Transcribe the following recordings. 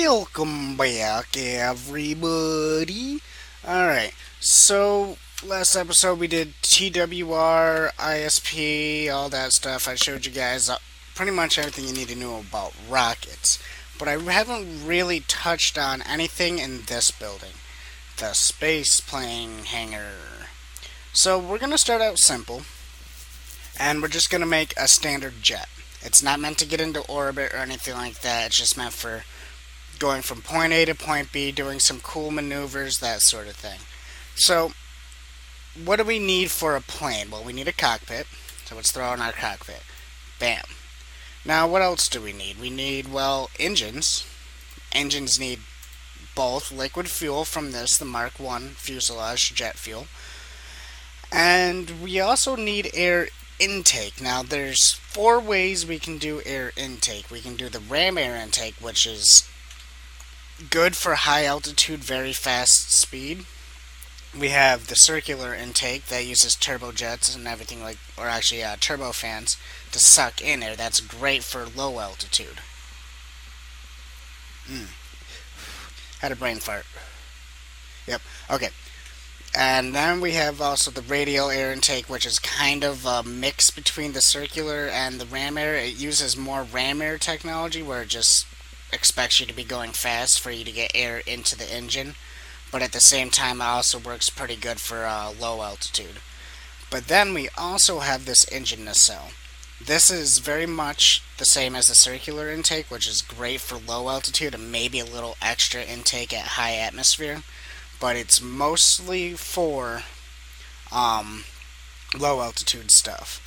Welcome back, everybody. Alright, so last episode we did TWR, ISP, all that stuff. I showed you guys pretty much everything you need to know about rockets. But I haven't really touched on anything in this building, the space plane hangar. So we're going to start out simple, and we're just going to make a standard jet. It's not meant to get into orbit or anything like that. It's just meant for going from point A to point B, doing some cool maneuvers, that sort of thing. So, what do we need for a plane? Well, we need a cockpit. So let's throw in our cockpit. Bam. Now, what else do we need? We need, well, engines. Engines need both liquid fuel from this, the Mark 1 fuselage jet fuel. And we also need air intake. Now, there's 4 ways we can do air intake. We can do the ram air intake, which is good for high altitude, very fast speed. We have the circular intake that uses turbojets and everything or actually turbofans to suck in air. That's great for low altitude. Had a brain fart. Yep. Okay. And then we have also the radial air intake, which is kind of a mix between the circular and the ram air. It uses more ram air technology, where it just expects you to be going fast for you to get air into the engine. But at the same time, it also works pretty good for low altitude. But then we also have this engine nacelle. This is very much the same as the circular intake, which is great for low altitude and maybe a little extra intake at high atmosphere. But it's mostly for low altitude stuff.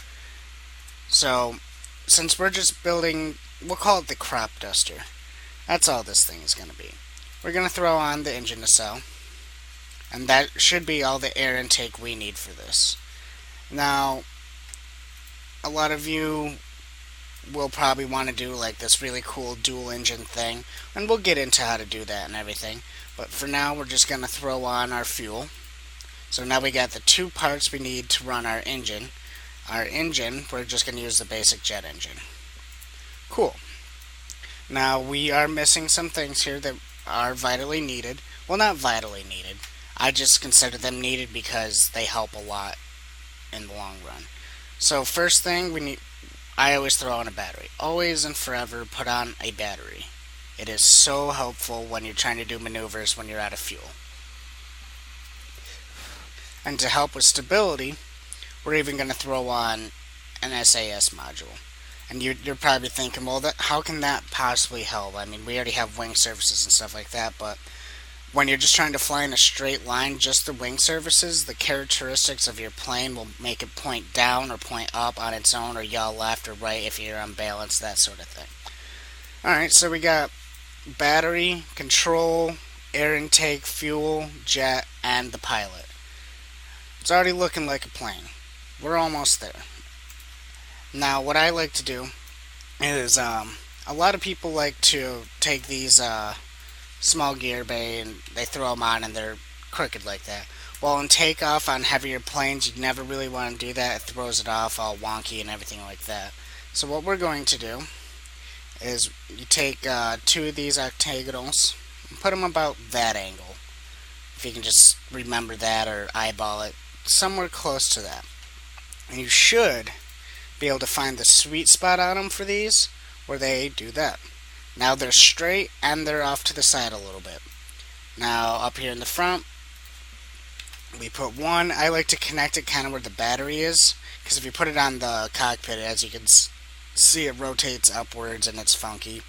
So, since we're just building, we'll call it the crop duster. That's all this thing is going to be. We're going to throw on the engine nacelle, and that should be all the air intake we need for this. Now, a lot of you will probably want to do like this really cool dual engine thing, and we'll get into how to do that and everything. But for now, we're just going to throw on our fuel. So now we got the 2 parts we need to run our engine. Our engine, we're just going to use the basic jet engine. Cool. Now, we are missing some things here that are vitally needed. Well, not vitally needed. I just consider them needed because they help a lot in the long run. So, first thing, I always throw on a battery. Always and forever put on a battery. It is so helpful when you're trying to do maneuvers when you're out of fuel. And to help with stability, we're even going to throw on an SAS module. And you're probably thinking, well, how can that possibly help? I mean, we already have wing surfaces and stuff like that, but when you're just trying to fly in a straight line, just the wing surfaces, the characteristics of your plane will make it point down or point up on its own, or yaw left or right if you're unbalanced, that sort of thing. Alright, so we got battery, control, air intake, fuel, jet, and the pilot. It's already looking like a plane. We're almost there. Now, what I like to do is, a lot of people like to take these small gear bay and they throw them on and they're crooked like that. Well, in takeoff on heavier planes, you never really want to do that. It throws it off all wonky and everything like that. So what we're going to do is you take 2 of these octagonals and put them about that angle. If you can just remember that or eyeball it, somewhere close to that. And you should be able to find the sweet spot on them for these, where they do that. Now they're straight and they're off to the side a little bit. Now up here in the front, we put one. I like to connect it kind of where the battery is, because if you put it on the cockpit, as you can see, it rotates upwards and it's funky.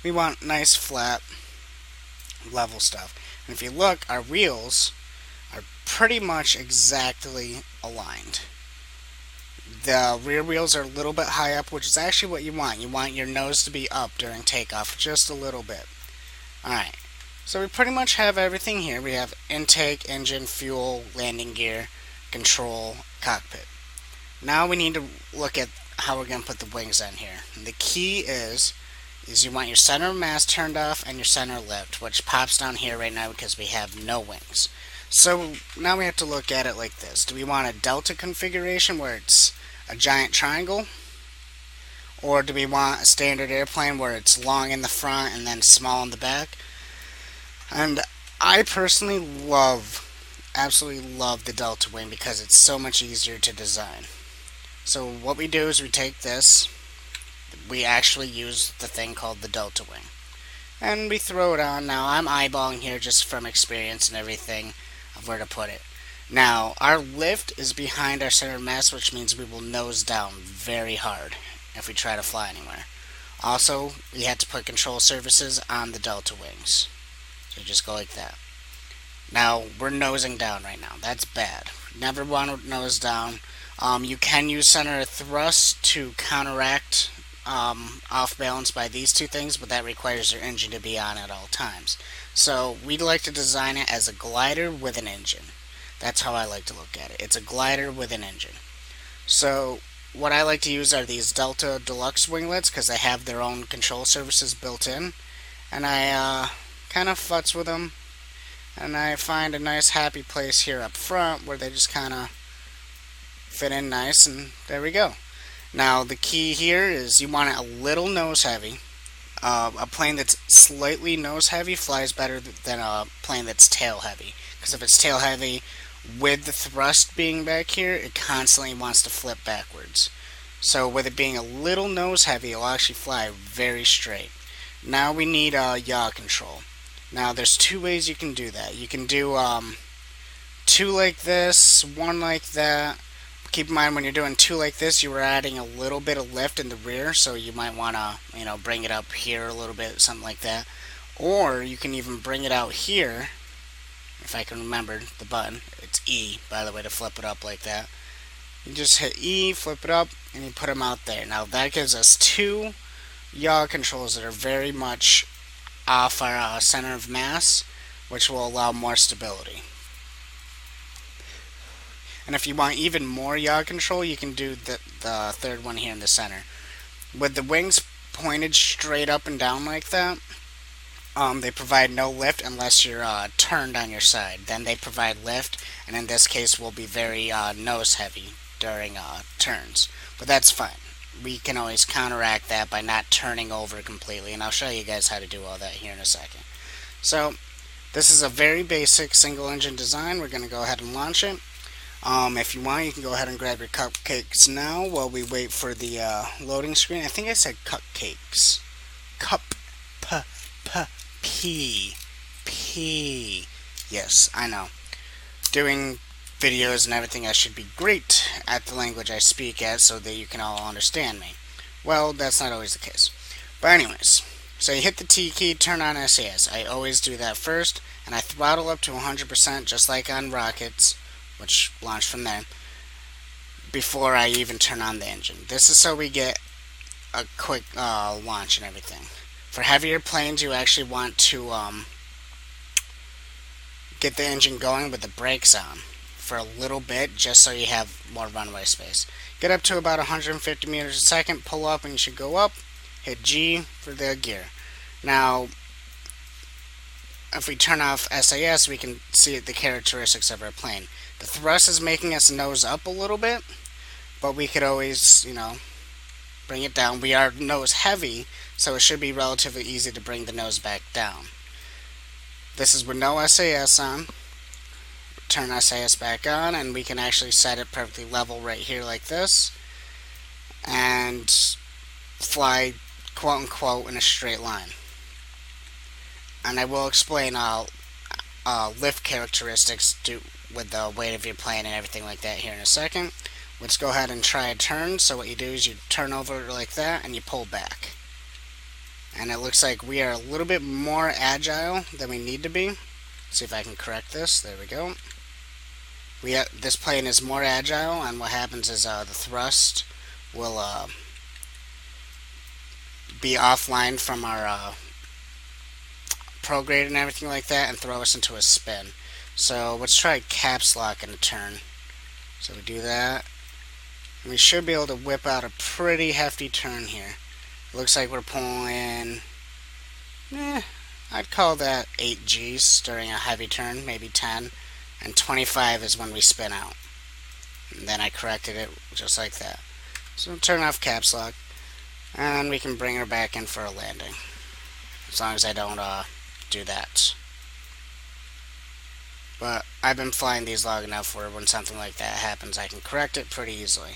We want nice, flat, level stuff. And if you look, our wheels are pretty much exactly aligned. The rear wheels are a little bit high up, which is actually what you want. You want your nose to be up during takeoff, just a little bit. Alright, so we pretty much have everything here. We have intake, engine, fuel, landing gear, control, cockpit. Now we need to look at how we're going to put the wings on here. And the key is you want your center of mass turned off and your center lift, which pops down here right now because we have no wings. So now we have to look at it like this. Do we want a delta configuration where it's a giant triangle? Or do we want a standard airplane where it's long in the front and then small in the back? And I personally absolutely love the Delta Wing because it's so much easier to design. So what we do is we take this, we actually use the thing called the Delta Wing, and we throw it on. Now I'm eyeballing here just from experience and everything of where to put it. Now our lift is behind our center of mass, which means we will nose down very hard if we try to fly anywhere. Also, we had to put control surfaces on the Delta Wings. So just go like that. Now, we're nosing down right now. That's bad. Never want to nose down. You can use center of thrust to counteract off balance by these two things, but that requires your engine to be on at all times. So we'd like to design it as a glider with an engine. That's how I like to look at it. It's a glider with an engine. So what I like to use are these Delta Deluxe winglets because they have their own control surfaces built in, and I kind of futz with them, and I find a nice happy place here up front where they just kind of fit in nice, and there we go. Now the key here is you want it a little nose heavy. A plane that's slightly nose heavy flies better than a plane that's tail heavy, because if it's tail heavy with the thrust being back here, it constantly wants to flip backwards. So with it being a little nose heavy, it'll actually fly very straight. Now we need yaw control. Now there's two ways you can do that. You can do two like this, one like that. Keep in mind when you're doing two like this, you are adding a little bit of lift in the rear, so you might want to, bring it up here a little bit, something like that. Or you can even bring it out here, if I can remember the button. It's E, by the way, to flip it up like that. You just hit E, flip it up, and you put them out there. Now that gives us two yaw controls that are very much off our center of mass, which will allow more stability. And if you want even more yaw control, you can do the third one here in the center. With the wings pointed straight up and down like that, they provide no lift unless you're turned on your side. Then they provide lift, and in this case will be very nose heavy during turns. But that's fine. We can always counteract that by not turning over completely, and I'll show you guys how to do all that here in a second. So this is a very basic single engine design. We're going to go ahead and launch it. If you want, you can go ahead and grab your cupcakes now while we wait for the loading screen. I think I said cupcakes. P. Yes, I know. Doing videos and everything, I should be great at the language I speak at so that you can all understand me. Well, that's not always the case. But anyways, so you hit the T key, turn on SAS. I always do that first, and I throttle up to 100% just like on rockets, which launch from there, before I even turn on the engine. This is so we get a quick launch and everything. For heavier planes, you actually want to get the engine going with the brakes on for a little bit, just so you have more runway space. Get up to about 150 meters a second, pull up, and you should go up. Hit G for the gear. Now, if we turn off SAS, we can see the characteristics of our plane. The thrust is making us nose up a little bit, but we could always, bring it down. We are nose heavy, so it should be relatively easy to bring the nose back down. This is with no SAS on. Turn SAS back on, and we can actually set it perfectly level right here like this, and fly quote-unquote in a straight line. And I will explain lift characteristics with the weight of your plane and everything like that here in a second. Let's go ahead and try a turn. So what you do is you turn over like that and you pull back. And it looks like we are a little bit more agile than we need to be. Let's see if I can correct this. There we go. This plane is more agile, and what happens is the thrust will be offline from our prograde and everything like that, and throw us into a spin. So let's try caps lock in a turn. So we do that. And we should be able to whip out a pretty hefty turn here. Looks like we're pulling, I'd call that 8 Gs during a heavy turn, maybe 10. And 25 is when we spin out. And then I corrected it just like that. So turn off caps lock. And we can bring her back in for a landing. As long as I don't do that. But I've been flying these long enough where when something like that happens, I can correct it pretty easily.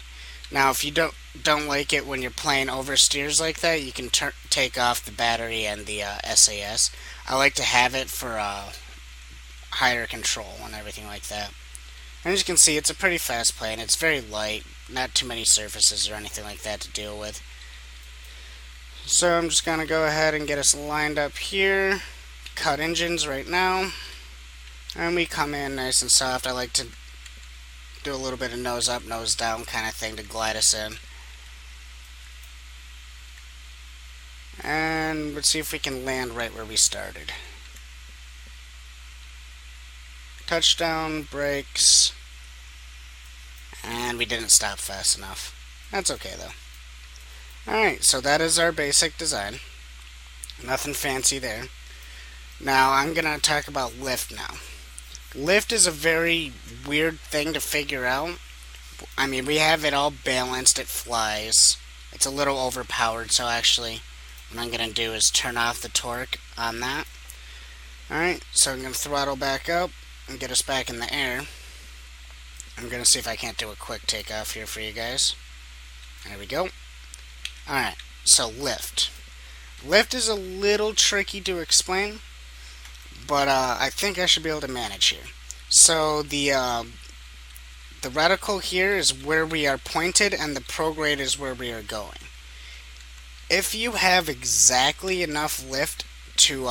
Now, if you don't like it when you're playing oversteers like that, you can take off the battery and the SAS. I like to have it for higher control and everything like that. And as you can see, it's a pretty fast plane. It's very light, not too many surfaces or anything like that to deal with. So I'm just going to go ahead and get us lined up here. Cut engines right now. And we come in nice and soft. I like to do a little bit of nose up, nose down kind of thing to glide us in. And let's see if we can land right where we started. Touchdown, brakes. And we didn't stop fast enough. That's okay though. Alright, so that is our basic design. Nothing fancy there. Now I'm going to talk about lift now. Lift is a very weird thing to figure out. I mean, we have it all balanced, it flies. It's a little overpowered, so actually what I'm going to do is turn off the torque on that. Alright, so I'm going to throttle back up and get us back in the air. I'm going to see if I can't do a quick takeoff here for you guys. There we go. Alright, so lift. Lift is a little tricky to explain, but I think I should be able to manage here. So the reticle here is where we are pointed and the prograde is where we are going. If you have exactly enough lift to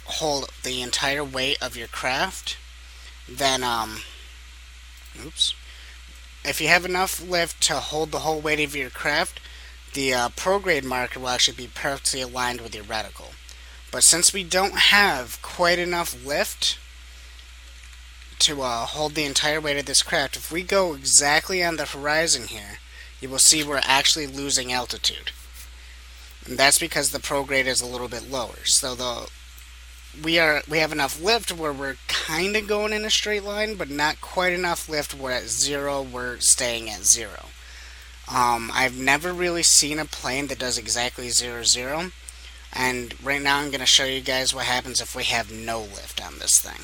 hold the entire weight of your craft, then if you have enough lift to hold the whole weight of your craft, the prograde marker will actually be perfectly aligned with your reticle. But since we don't have quite enough lift to hold the entire weight of this craft, if we go exactly on the horizon here, you will see we're actually losing altitude. And that's because the prograde is a little bit lower. So we have enough lift where we're kind of going in a straight line, but not quite enough lift where at zero we're staying at zero. I've never really seen a plane that does exactly 0-0. And right now I'm going to show you guys what happens if we have no lift on this thing.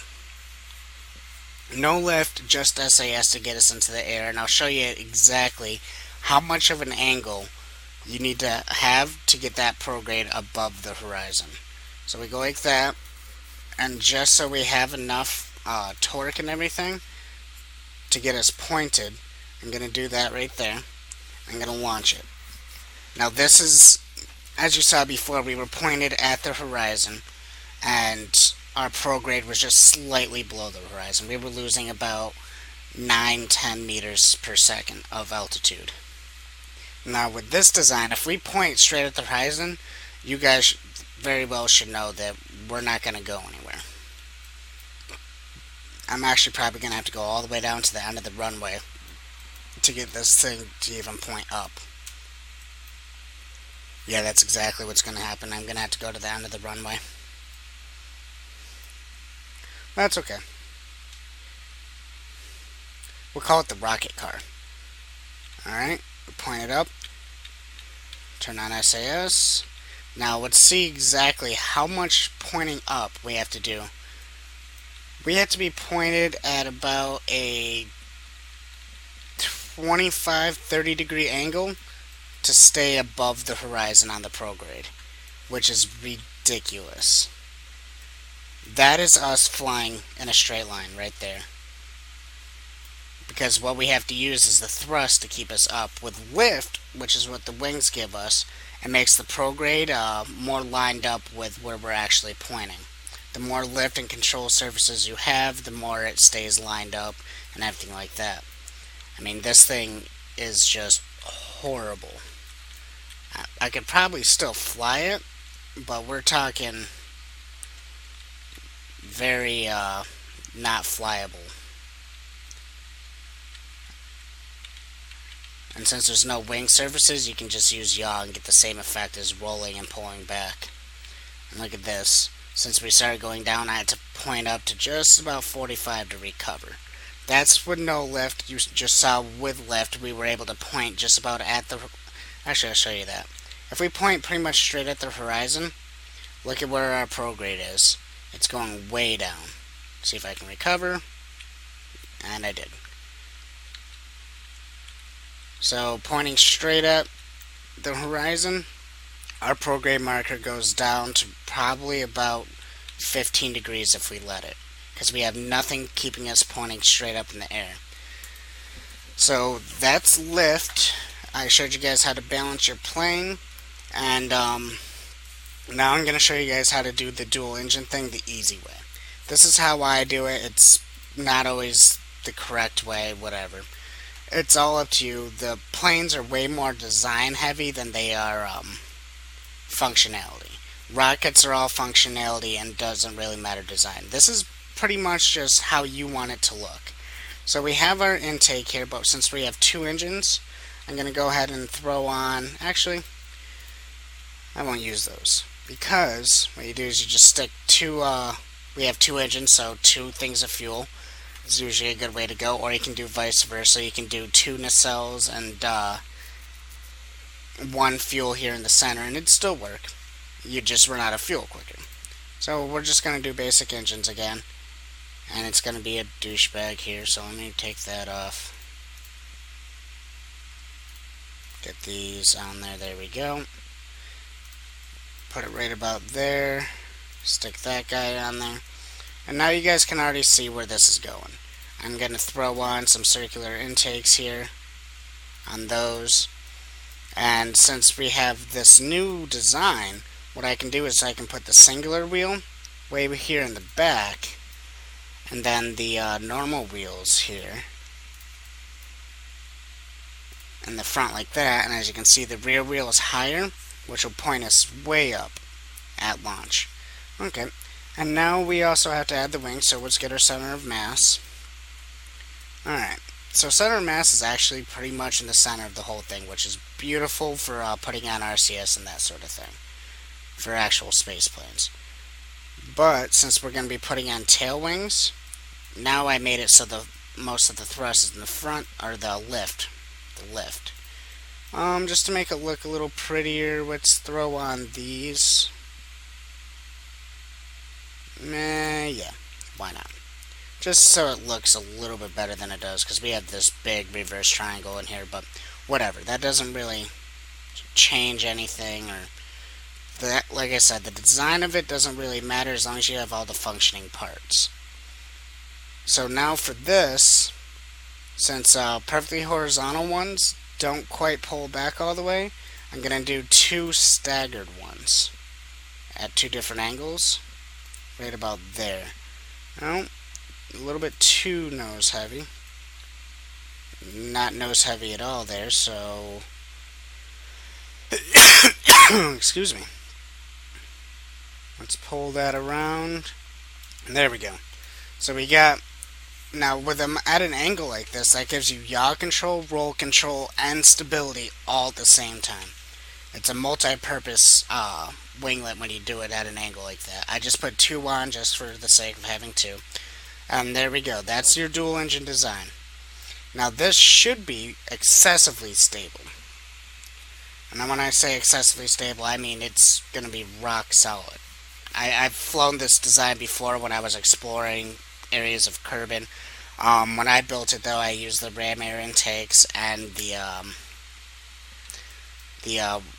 No lift, just SAS to get us into the air, and I'll show you exactly how much of an angle you need to have to get that prograde above the horizon. So we go like that, and just so we have enough torque and everything to get us pointed, I'm going to do that right there. I'm going to launch it. Now this is, as you saw before, we were pointed at the horizon, and our prograde was just slightly below the horizon. We were losing about 9-10 meters per second of altitude. Now with this design, if we point straight at the horizon, you guys very well should know that we're not going to go anywhere. I'm actually probably going to have to go all the way down to the end of the runway to get this thing to even point up. Yeah, that's exactly what's going to happen. I'm going to have to go to the end of the runway. That's okay. We'll call it the rocket car. Alright, point it up. Turn on SAS. Now let's see exactly how much pointing up we have to do. We have to be pointed at about a 25-30 degree angle to stay above the horizon on the prograde, which is ridiculous. That is us flying in a straight line right there. Because what we have to use is the thrust to keep us up. With lift, which is what the wings give us, it makes the prograde more lined up with where we're actually pointing. The more lift and control surfaces you have, the more it stays lined up and everything like that. I mean, this thing is just horrible. I could probably still fly it, but we're talking very not flyable. And since there's no wing surfaces, you can just use yaw and get the same effect as rolling and pulling back. And look at this. Since we started going down, I had to point up to just about 45 to recover. That's with no lift. You just saw with lift, we were able to point just about at the... Actually, I'll show you that. If we point pretty much straight at the horizon, look at where our prograde is. It's going way down. See if I can recover. And I did. So pointing straight at the horizon, our prograde marker goes down to probably about 15 degrees if we let it, because we have nothing keeping us pointing straight up in the air. So that's lift. I showed you guys how to balance your plane, and now I'm going to show you guys how to do the dual engine thing the easy way. This is how I do it. It's not always the correct way, whatever. It's all up to you. The planes are way more design heavy than they are functionality. Rockets are all functionality and doesn't really matter design. This is pretty much just how you want it to look. So we have our intake here, but since we have two engines, I'm going to go ahead and throw on, actually, I won't use those, because what you do is you just stick two, we have two engines, so two things of fuel is usually a good way to go, or you can do vice versa. You can do two nacelles and one fuel here in the center, and it'd still work. You just run out of fuel quicker. So we're just going to do basic engines again, and it's going to be a douchebag here, so let me take that off. Get these on there, there we go. Put it right about there, stick that guy on there. And now you guys can already see where this is going. I'm going to throw on some circular intakes here on those. And since we have this new design, what I can do is I can put the singular wheel way here in the back, and then the normal wheels here in the front like that. And as you can see, the rear wheel is higher, which will point us way up at launch. Okay. And now we also have to add the wings, so let's get our center of mass. Alright, so center of mass is actually pretty much in the center of the whole thing, which is beautiful for putting on RCS and that sort of thing, for actual space planes. But since we're going to be putting on tail wings, now I made it so the most of the thrust is in the front, or the lift. Just to make it look a little prettier, let's throw on these. Yeah, why not? Just so it looks a little bit better than it does, because we have this big reverse triangle in here, but whatever. That doesn't really change anything, or that. Like I said, the design of it doesn't really matter as long as you have all the functioning parts. So now for this, since perfectly horizontal ones don't quite pull back all the way, I'm going to do two staggered ones at two different angles. Right about there. Oh, a little bit too nose heavy. Not nose heavy at all there, so... Excuse me. Let's pull that around. There we go. So we got... Now, with them at an angle like this, that gives you yaw control, roll control, and stability all at the same time. It's a multi-purpose winglet when you do it at an angle like that. I just put two on just for the sake of having two. And there we go. That's your dual engine design. Now this should be excessively stable. And when I say excessively stable, I mean it's going to be rock solid. I've flown this design before when I was exploring areas of Kerbin. When I built it though, I used the ram air intakes and the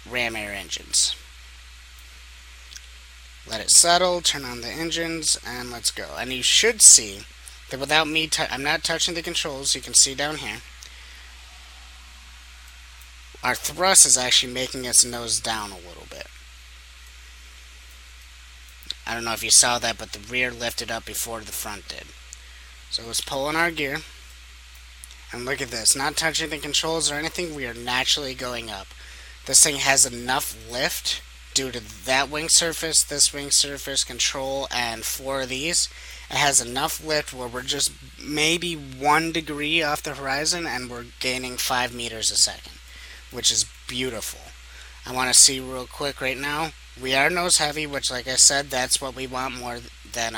ram air engines. Let it settle, turn on the engines, and let's go. And you should see that without me, I'm not touching the controls, you can see down here. Our thrust is actually making us nose down a little bit. I don't know if you saw that, but the rear lifted up before the front did. So let's pull in our gear. And look at this, not touching the controls or anything, we are naturally going up. This thing has enough lift due to that wing surface, this wing surface, control, and 4 of these. It has enough lift where we're just maybe 1 degree off the horizon and we're gaining 5 meters a second, which is beautiful. I want to see real quick right now. We are nose heavy, which like I said, that's what we want more than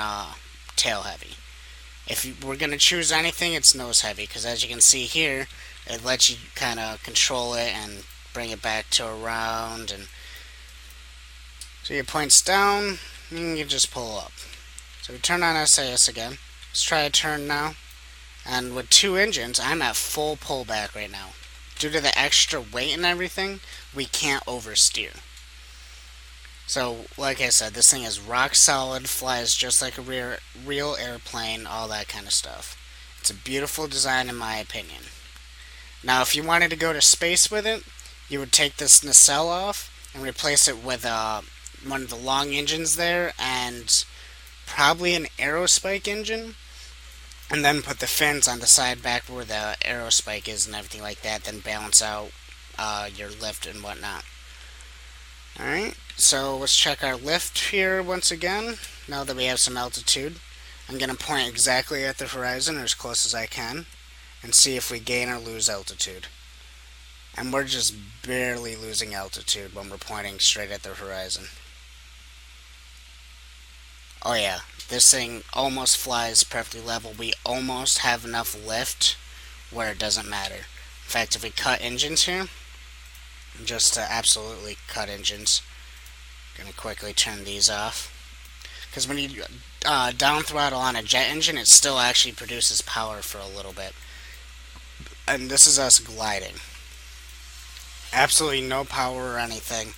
tail heavy. If we're going to choose anything, it's nose heavy, because as you can see here, it lets you kind of control it and bring it back to around, and So it points down, and you just pull up. So we turn on SAS again. Let's try a turn now. And with 2 engines, I'm at full pullback right now. Due to the extra weight and everything, we can't oversteer. So, like I said, this thing is rock solid, flies just like a real airplane, all that kind of stuff. It's a beautiful design in my opinion. Now, if you wanted to go to space with it, you would take this nacelle off and replace it with one of the long engines there and probably an aerospike engine, and then put the fins on the side back where the aerospike is and everything like that, then balance out your lift and whatnot. Alright, so let's check our lift here once again, now that we have some altitude. I'm going to point exactly at the horizon, or as close as I can, and see if we gain or lose altitude. And we're just barely losing altitude when we're pointing straight at the horizon. Oh yeah, this thing almost flies perfectly level. We almost have enough lift where it doesn't matter. In fact, if we cut engines here, just to absolutely cut engines, I'm going to quickly turn these off. Because when you down throttle on a jet engine, it still actually produces power for a little bit. And this is us gliding. Absolutely no power or anything.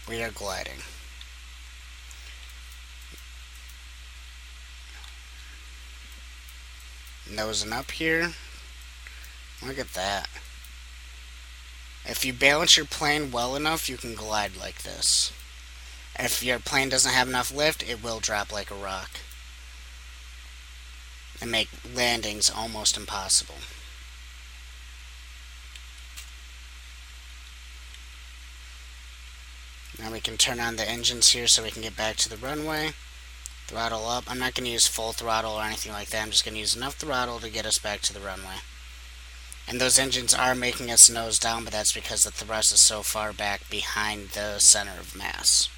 We are gliding. Nosing up here. Look at that. If you balance your plane well enough, you can glide like this. If your plane doesn't have enough lift, it will drop like a rock and make landings almost impossible. Now we can turn on the engines here so we can get back to the runway. Throttle up. I'm not going to use full throttle or anything like that. I'm just going to use enough throttle to get us back to the runway. And those engines are making us nose down, but that's because the thrust is so far back behind the center of mass.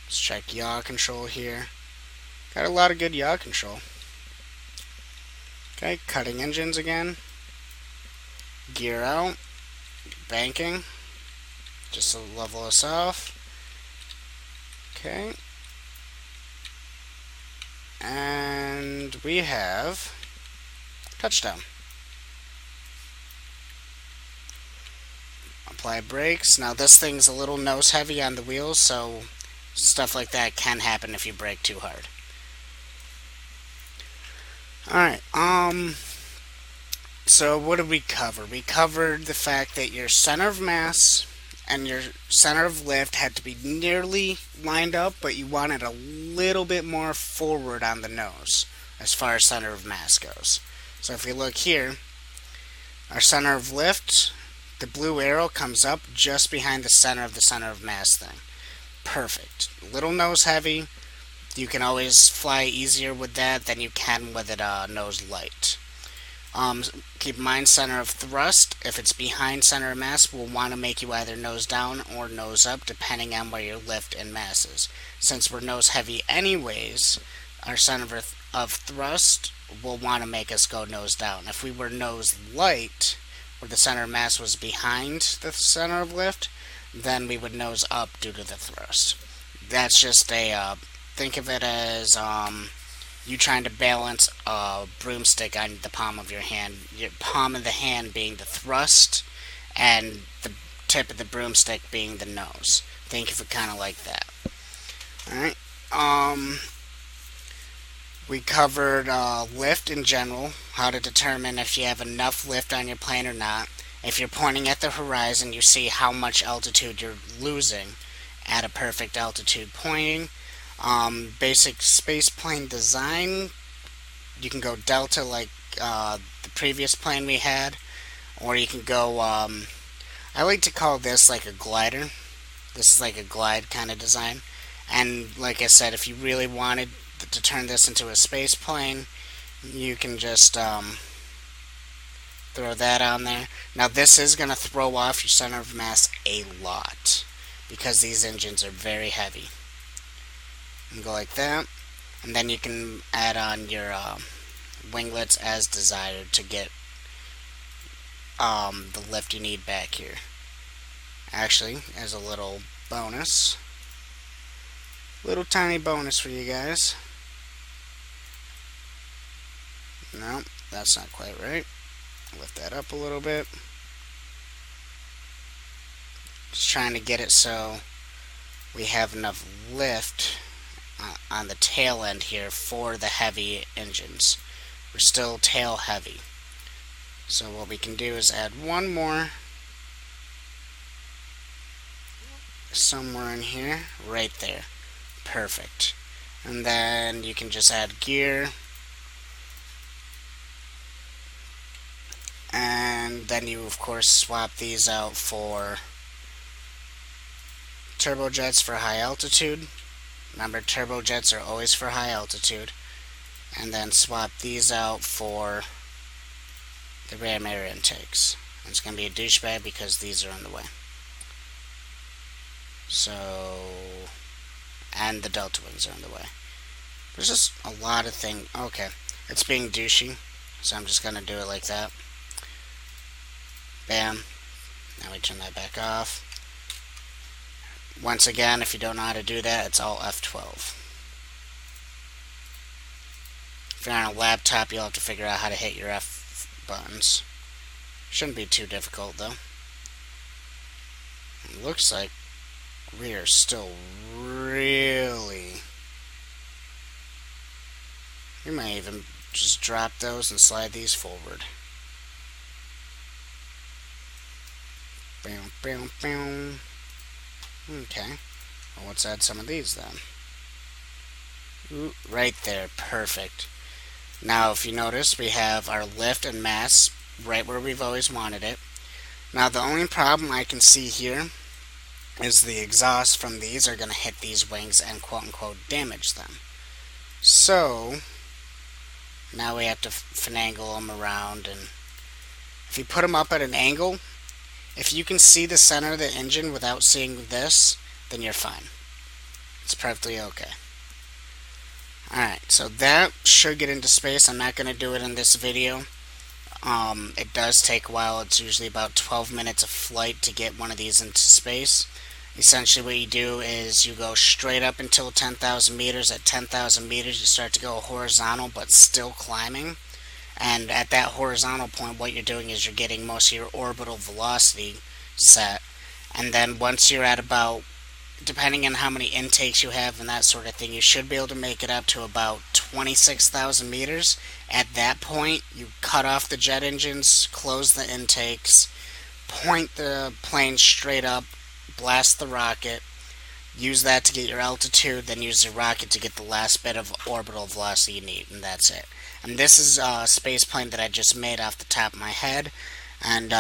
Let's check yaw control here. Got a lot of good yaw control. Okay, cutting engines again. Gear out. Banking. Just to level us off. Okay. And we have touchdown. Apply brakes. Now this thing's a little nose heavy on the wheels, so stuff like that can happen if you brake too hard. Alright, so what did we cover? We covered the fact that your center of mass and your center of lift had to be nearly lined up, but you wanted a little bit more forward on the nose as far as center of mass goes. So if we look here, our center of lift, the blue arrow comes up just behind the center of mass thing. Perfect. Little nose heavy. You can always fly easier with that than you can with it nose light. Keep in mind, center of thrust, if it's behind center of mass, we'll want to make you either nose down or nose up, depending on where your lift and mass is. Since we're nose heavy anyways, our center of thrust will want to make us go nose down. If we were nose light, where the center of mass was behind the center of lift, then we would nose up due to the thrust. That's just think of it as you trying to balance a broomstick on the palm of your hand. Your palm of the hand being the thrust, and the tip of the broomstick being the nose. Think of it kind of like that. Alright. We covered lift in general, how to determine if you have enough lift on your plane or not. If you're pointing at the horizon, you see how much altitude you're losing at a perfect altitude pointing. Basic space plane design, you can go delta like the previous plane we had, or you can go, I like to call this like a glider. This is like a glide kind of design. And like I said, if you really wanted to turn this into a space plane, you can just throw that on there. Now this is going to throw off your center of mass a lot, because these engines are very heavy. And go like that, and then you can add on your winglets as desired to get the lift you need back here. Actually, as a little bonus, Little tiny bonus for you guys. No, that's not quite right. Lift that up a little bit. Just trying to get it so we have enough lift on the tail end here for the heavy engines. We're still tail heavy. So what we can do is add one more somewhere in here, right there. Perfect. And then you can just add gear. And then you of course swap these out for turbojets for high altitude. Remember, turbojets are always for high altitude. And then swap these out for the ram air intakes. And it's going to be a douchebag because these are in the way. So, and the delta wings are in the way. There's just a lot of things. Okay, it's being douchey, so I'm just going to do it like that. Bam. Now we turn that back off. Once again, if you don't know how to do that, it's all F12. If you're on a laptop, you'll have to figure out how to hit your F buttons. Shouldn't be too difficult, though. It looks like we are still really... We might even just drop those and slide these forward. Bam, bam, bam. Okay. Well, let's add some of these then. Ooh, right there. Perfect. Now, if you notice, we have our lift and mass right where we've always wanted it. Now, the only problem I can see here is the exhaust from these are going to hit these wings and quote-unquote damage them. So, now we have to finagle them around, and if you put them up at an angle, if you can see the center of the engine without seeing this, then you're fine. It's perfectly okay. Alright, so that should get into space. I'm not going to do it in this video. It does take a while. It's usually about 12 minutes of flight to get one of these into space. Essentially what you do is you go straight up until 10,000 meters. At 10,000 meters you start to go horizontal but still climbing. And at that horizontal point what you're doing is you're getting most of your orbital velocity set. And then once you're at about, depending on how many intakes you have and that sort of thing, you should be able to make it up to about 26,000 meters. At that point, you cut off the jet engines, close the intakes, point the plane straight up, blast the rocket, use that to get your altitude, then use the rocket to get the last bit of orbital velocity you need, and that's it. And this is a space plane that I just made off the top of my head. And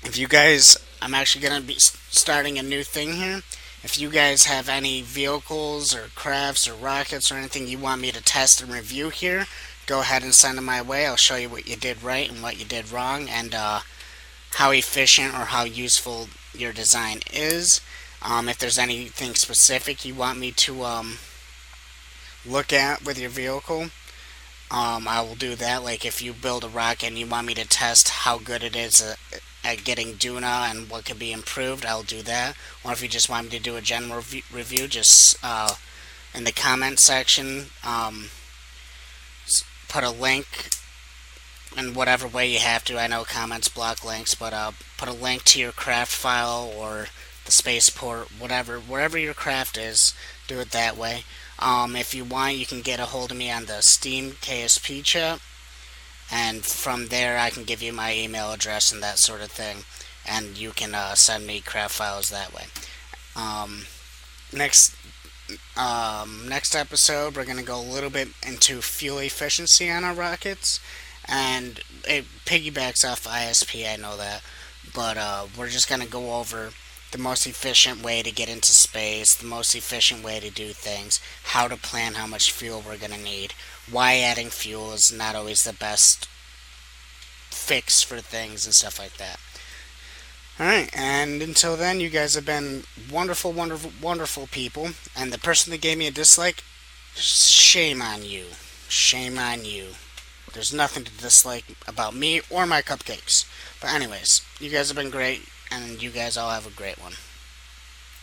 if you guys, I'm actually going to be starting a new thing here. If you guys have any vehicles or crafts or rockets or anything you want me to test and review here, go ahead and send them my way. I'll show you what you did right and what you did wrong, and how efficient or how useful your design is. If there's anything specific you want me to look at with your vehicle, I will do that. Like if you build a rocket and you want me to test how good it is at getting Duna and what could be improved, I'll do that. Or if you just want me to do a general review, just in the comment section, put a link in whatever way you have to. I know comments block links, but put a link to your craft file or the spaceport, wherever your craft is, do it that way. If you want, you can get a hold of me on the Steam KSP chat, and from there I can give you my email address and that sort of thing, and you can send me craft files that way. Next episode we're going to go a little bit into fuel efficiency on our rockets, and it piggybacks off ISP, I know that, but we're just going to go over the most efficient way to get into space, the most efficient way to do things, how to plan how much fuel we're going to need, why adding fuel is not always the best fix for things and stuff like that. Alright, and until then, you guys have been wonderful, wonderful, wonderful people, and the person that gave me a dislike, shame on you. Shame on you. There's nothing to dislike about me or my cupcakes. But anyways, you guys have been great, and you guys all have a great one.